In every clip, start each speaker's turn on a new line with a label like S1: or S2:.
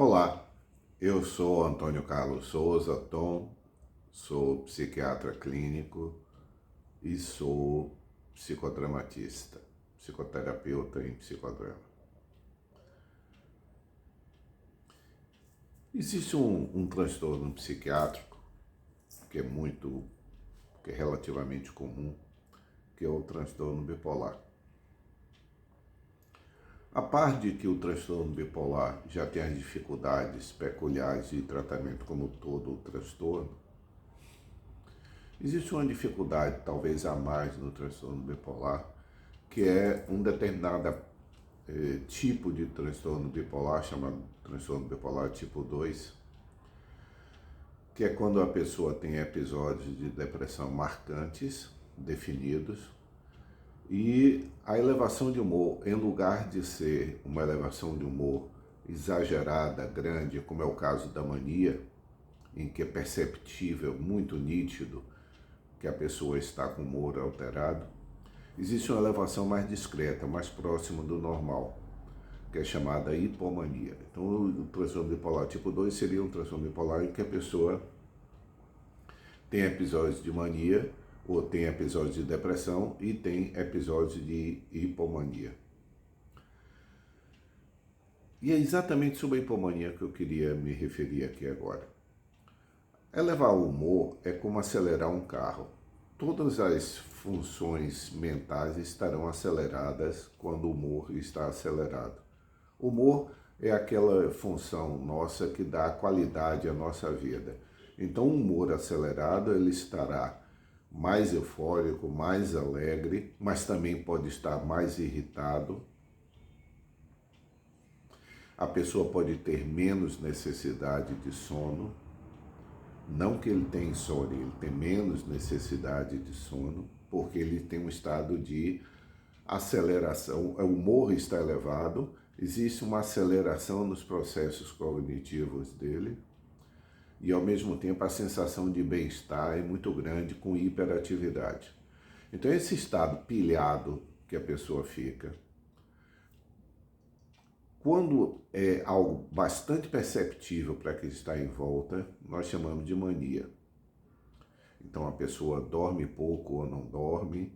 S1: Olá, eu sou Antônio Carlos Souza, Tom, sou psiquiatra clínico e sou psicodramatista, psicoterapeuta em psicodrama. Existe um transtorno psiquiátrico que é relativamente comum, que é o transtorno bipolar. A par de que o transtorno bipolar já tem as dificuldades peculiares de tratamento como todo o transtorno, existe uma dificuldade, talvez a mais, no transtorno bipolar, que é um determinado tipo de transtorno bipolar, chamado transtorno bipolar tipo 2, que é quando a pessoa tem episódios de depressão marcantes, definidos, e a elevação de humor, em lugar de ser uma elevação de humor exagerada, grande, como é o caso da mania, em que é perceptível, muito nítido, que a pessoa está com o humor alterado, existe uma elevação mais discreta, mais próxima do normal, que é chamada hipomania. Então, o transtorno bipolar tipo 2 seria um transtorno bipolar em que a pessoa tem episódios de mania, ou tem episódios de depressão e tem episódios de hipomania. E é exatamente sobre a hipomania que eu queria me referir aqui agora. Elevar o humor é como acelerar um carro. Todas as funções mentais estarão aceleradas quando o humor está acelerado. O humor é aquela função nossa que dá qualidade à nossa vida. Então, o humor acelerado, ele estará mais eufórico, mais alegre, mas também pode estar mais irritado. A pessoa pode ter menos necessidade de sono. Não que ele tenha insônia, ele tem menos necessidade de sono, porque ele tem um estado de aceleração, o humor está elevado, existe uma aceleração nos processos cognitivos dele, e ao mesmo tempo a sensação de bem-estar é muito grande com hiperatividade. Então esse estado pilhado que a pessoa fica, quando é algo bastante perceptível para quem está em volta, nós chamamos de mania. Então a pessoa dorme pouco ou não dorme,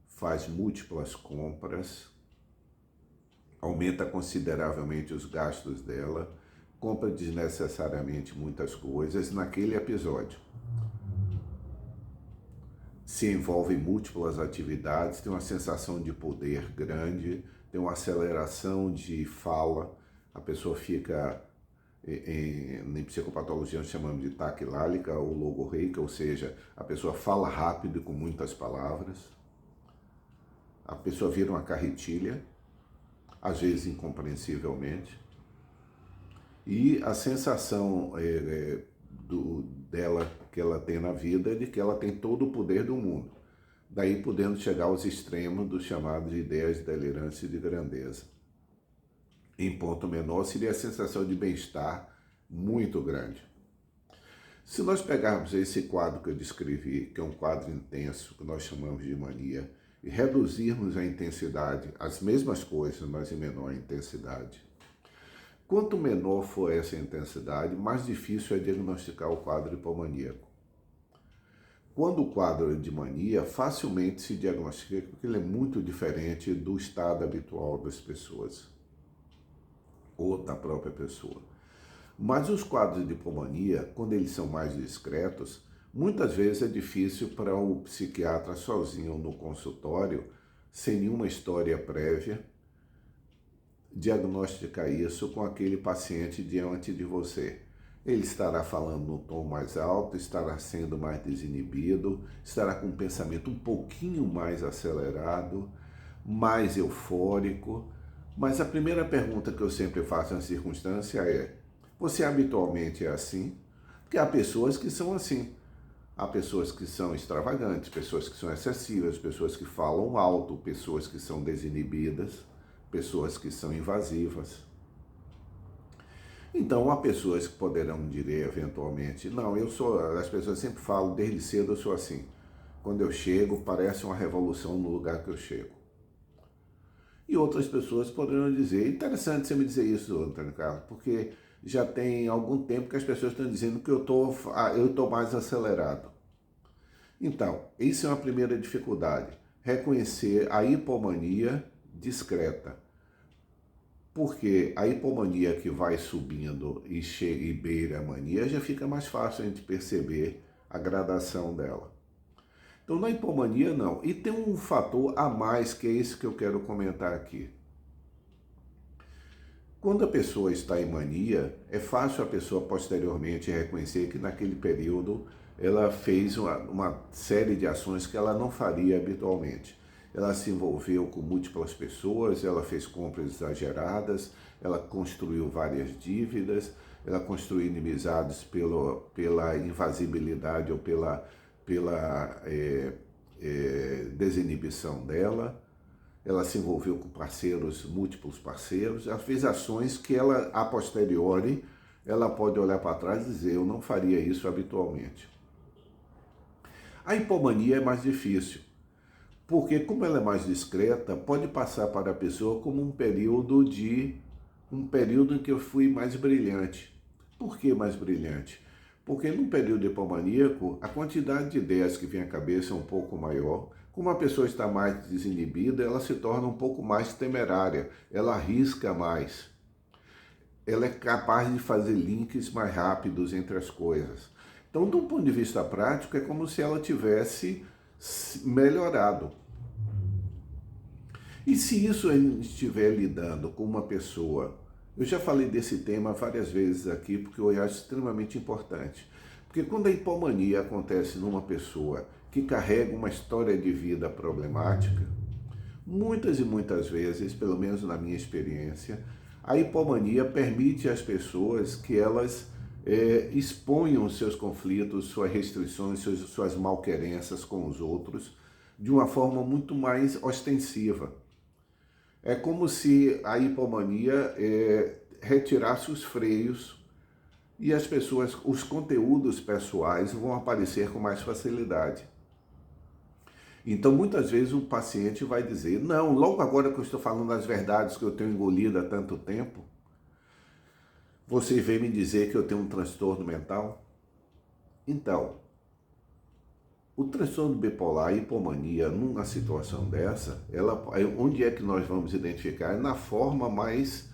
S1: faz múltiplas compras, aumenta consideravelmente os gastos dela, compra desnecessariamente muitas coisas naquele episódio. Se envolve em múltiplas atividades, tem uma sensação de poder grande, tem uma aceleração de fala, a pessoa fica, em psicopatologia nós chamamos de taquilálica ou logorreica, ou seja, a pessoa fala rápido e com muitas palavras, a pessoa vira uma carretilha, às vezes incompreensivelmente, e a sensação dela que ela tem na vida é de que ela tem todo o poder do mundo. Daí podendo chegar aos extremos dos chamados de ideias delirantes e de grandeza. Em ponto menor seria a sensação de bem-estar muito grande. Se nós pegarmos esse quadro que eu descrevi, que é um quadro intenso, que nós chamamos de mania, e reduzirmos a intensidade, as mesmas coisas, mas em menor intensidade, quanto menor for essa intensidade, mais difícil é diagnosticar o quadro hipomaníaco. Quando o quadro é de mania, facilmente se diagnostica porque ele é muito diferente do estado habitual das pessoas ou da própria pessoa. Mas os quadros de hipomania, quando eles são mais discretos, muitas vezes é difícil para o psiquiatra sozinho no consultório, sem nenhuma história prévia, diagnosticar isso com aquele paciente diante de você. Ele estará falando num tom mais alto, estará sendo mais desinibido, estará com um pensamento um pouquinho mais acelerado, mais eufórico. Mas a primeira pergunta que eu sempre faço na circunstância é: você habitualmente é assim? Porque há pessoas que são assim. Há pessoas que são extravagantes, pessoas que são excessivas, pessoas que falam alto, pessoas que são desinibidas, pessoas que são invasivas. Então, há pessoas que poderão dizer eventualmente: não, as pessoas sempre falam, desde cedo eu sou assim. Quando eu chego, parece uma revolução no lugar que eu chego. E outras pessoas poderão dizer: interessante você me dizer isso, Antônio Carlos, porque já tem algum tempo que as pessoas estão dizendo que eu tô mais acelerado. Então, isso é uma primeira dificuldade. Reconhecer a hipomania discreta. Porque a hipomania que vai subindo e chega e beira a mania, já fica mais fácil a gente perceber a gradação dela. Então, na hipomania, não. E tem um fator a mais, que é esse que eu quero comentar aqui. Quando a pessoa está em mania, é fácil a pessoa posteriormente reconhecer que naquele período ela fez uma série de ações que ela não faria habitualmente. Ela se envolveu com múltiplas pessoas, ela fez compras exageradas, ela construiu várias dívidas, ela construiu inimizades pela invasibilidade ou pela desinibição dela. Ela se envolveu com parceiros, múltiplos parceiros, ela fez ações que ela, a posteriori, ela pode olhar para trás e dizer, eu não faria isso habitualmente. A hipomania é mais difícil, porque como ela é mais discreta, pode passar para a pessoa como um período em que eu fui mais brilhante. Por que mais brilhante? Porque num período hipomaníaco, a quantidade de ideias que vem à cabeça é um pouco maior. Como a pessoa está mais desinibida, ela se torna um pouco mais temerária, ela arrisca mais. Ela é capaz de fazer links mais rápidos entre as coisas. Então, de um ponto de vista prático, é como se ela tivesse melhorado. E se isso a gente estiver lidando com uma pessoa, eu já falei desse tema várias vezes aqui, porque eu acho extremamente importante. Porque quando a hipomania acontece numa pessoa que carrega uma história de vida problemática, muitas e muitas vezes, pelo menos na minha experiência, a hipomania permite às pessoas que elas exponham seus conflitos, suas restrições, suas malquerenças com os outros de uma forma muito mais ostensiva. É como se a hipomania retirasse os freios e as pessoas, os conteúdos pessoais vão aparecer com mais facilidade. Então, muitas vezes o paciente vai dizer, não, logo agora que eu estou falando as verdades que eu tenho engolido há tanto tempo, você vem me dizer que eu tenho um transtorno mental? Então, o transtorno bipolar, a hipomania, numa situação dessa, onde é que nós vamos identificar? É na forma mais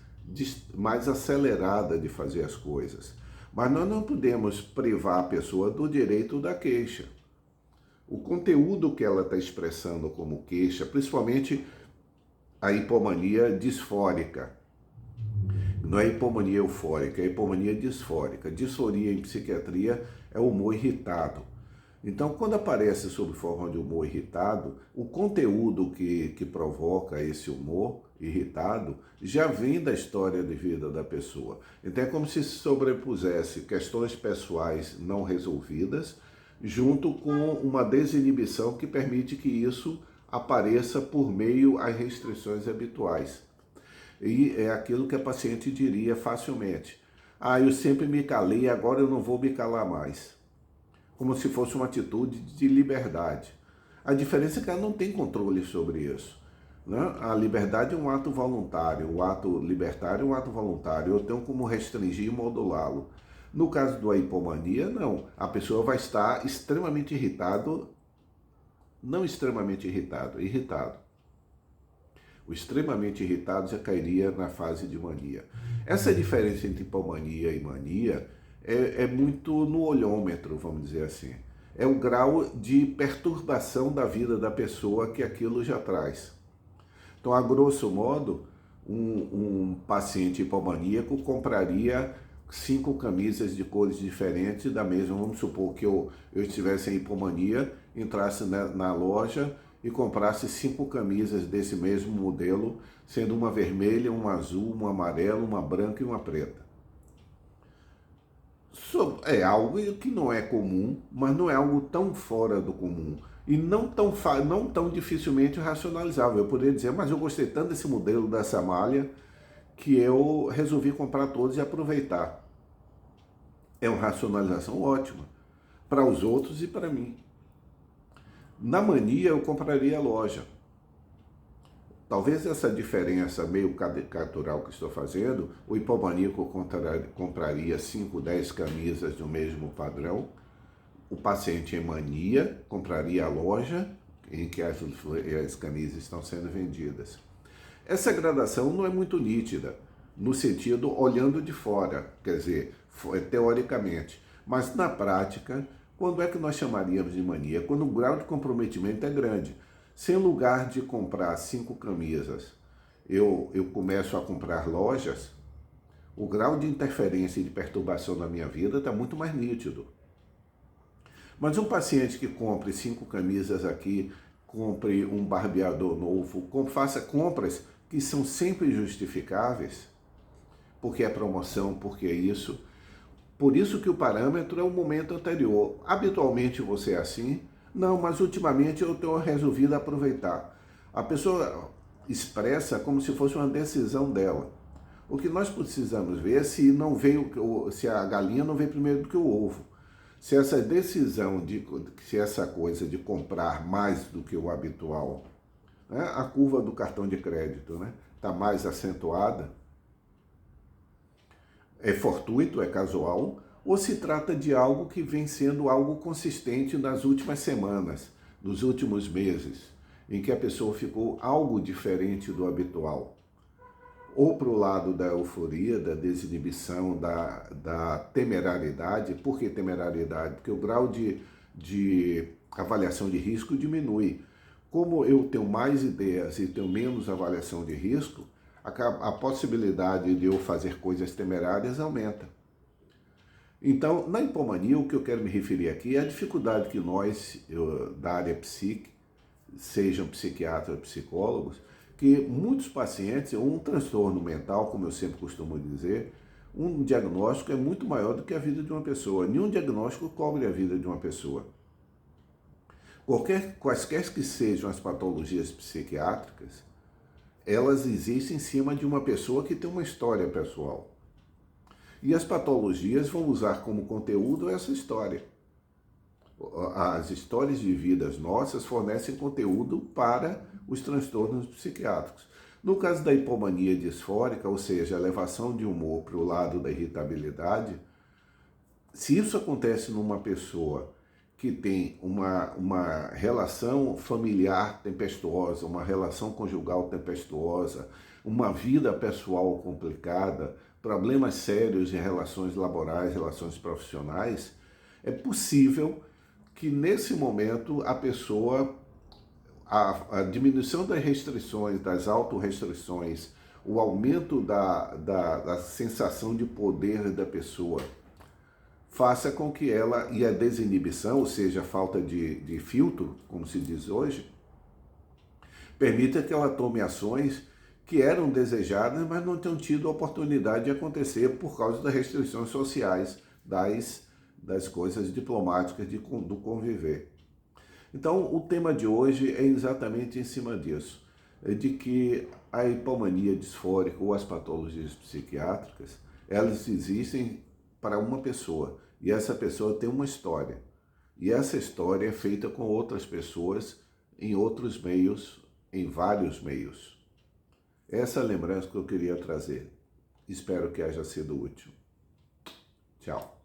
S1: acelerada de fazer as coisas. Mas nós não podemos privar a pessoa do direito da queixa. O conteúdo que ela está expressando como queixa, principalmente a hipomania disfórica, não é hipomania eufórica, é hipomania disfórica. Disforia em psiquiatria é humor irritado. Então, quando aparece sob forma de humor irritado, o conteúdo que provoca esse humor irritado já vem da história de vida da pessoa. Então, é como se sobrepusesse questões pessoais não resolvidas, junto com uma desinibição que permite que isso apareça por meio às restrições habituais. E é aquilo que a paciente diria facilmente. Eu sempre me calei, agora eu não vou me calar mais. Como se fosse uma atitude de liberdade. A diferença é que ela não tem controle sobre isso. Né? A liberdade é um ato voluntário, o ato libertário é um ato voluntário. Eu tenho como restringir e modulá-lo. No caso da hipomania, não. A pessoa vai estar extremamente irritado, não extremamente irritado. O extremamente irritado já cairia na fase de mania. Essa diferença entre hipomania e mania é muito no olhômetro, vamos dizer assim. É o grau de perturbação da vida da pessoa que aquilo já traz. Então, a grosso modo, um paciente hipomaníaco compraria 5 camisas de cores diferentes da mesma. Vamos supor que eu estivesse em hipomania, entrasse na loja e comprasse 5 camisas desse mesmo modelo, sendo uma vermelha, uma azul, uma amarela, uma branca e uma preta. É algo que não é comum, mas não é algo tão fora do comum. E não tão dificilmente racionalizável. Eu poderia dizer, mas eu gostei tanto desse modelo, dessa malha, que eu resolvi comprar todos e aproveitar. É uma racionalização ótima para os outros e para mim. Na mania, eu compraria a loja. Talvez essa diferença meio caricatural que estou fazendo, o hipomaníaco compraria 5, 10 camisas do mesmo padrão, o paciente em mania compraria a loja em que as camisas estão sendo vendidas. Essa gradação não é muito nítida, no sentido olhando de fora, quer dizer, teoricamente, mas na prática, quando é que nós chamaríamos de mania? Quando o grau de comprometimento é grande. Se em lugar de comprar 5 camisas, eu começo a comprar lojas, o grau de interferência e de perturbação na minha vida está muito mais nítido. Mas um paciente que compre 5 camisas aqui, compre um barbeador novo, faça compras que são sempre justificáveis, porque é promoção, porque é isso. Por isso que o parâmetro é o momento anterior. Habitualmente você é assim? Não, mas ultimamente eu tenho resolvido aproveitar. A pessoa expressa como se fosse uma decisão dela. O que nós precisamos ver é se a galinha não veio primeiro do que o ovo. Se essa decisão, se essa coisa de comprar mais do que o habitual, né, a curva do cartão de crédito, né, está mais acentuada, é fortuito, é casual, ou se trata de algo que vem sendo algo consistente nas últimas semanas, nos últimos meses, em que a pessoa ficou algo diferente do habitual. Ou para o lado da euforia, da desinibição, da temerariedade. Por que temerariedade? Porque o grau de avaliação de risco diminui. Como eu tenho mais ideias e tenho menos avaliação de risco, a possibilidade de eu fazer coisas temerárias aumenta. Então, na hipomania, o que eu quero me referir aqui é a dificuldade que nós, da área psíquica, sejam psiquiatras ou psicólogos, que muitos pacientes, um transtorno mental, como eu sempre costumo dizer, um diagnóstico é muito maior do que a vida de uma pessoa. Nenhum diagnóstico cobre a vida de uma pessoa. Quaisquer que sejam as patologias psiquiátricas, elas existem em cima de uma pessoa que tem uma história pessoal. E as patologias vão usar como conteúdo essa história. As histórias de vidas nossas fornecem conteúdo para os transtornos psiquiátricos. No caso da hipomania disfórica, ou seja, a elevação de humor para o lado da irritabilidade, se isso acontece numa pessoa que tem uma relação familiar tempestuosa, uma relação conjugal tempestuosa, uma vida pessoal complicada, problemas sérios em relações laborais, relações profissionais, é possível que nesse momento a pessoa, a diminuição das restrições, das autorrestrições, o aumento da sensação de poder da pessoa, faça com que ela, e a desinibição, ou seja, a falta de filtro, como se diz hoje, permita que ela tome ações que eram desejadas, mas não tenham tido a oportunidade de acontecer por causa das restrições sociais, das coisas diplomáticas do conviver. Então, o tema de hoje é exatamente em cima disso, de que a hipomania disfórica ou as patologias psiquiátricas, elas existem para uma pessoa, e essa pessoa tem uma história. E essa história é feita com outras pessoas, em outros meios, em vários meios. Essa é a lembrança que eu queria trazer. Espero que haja sido útil. Tchau.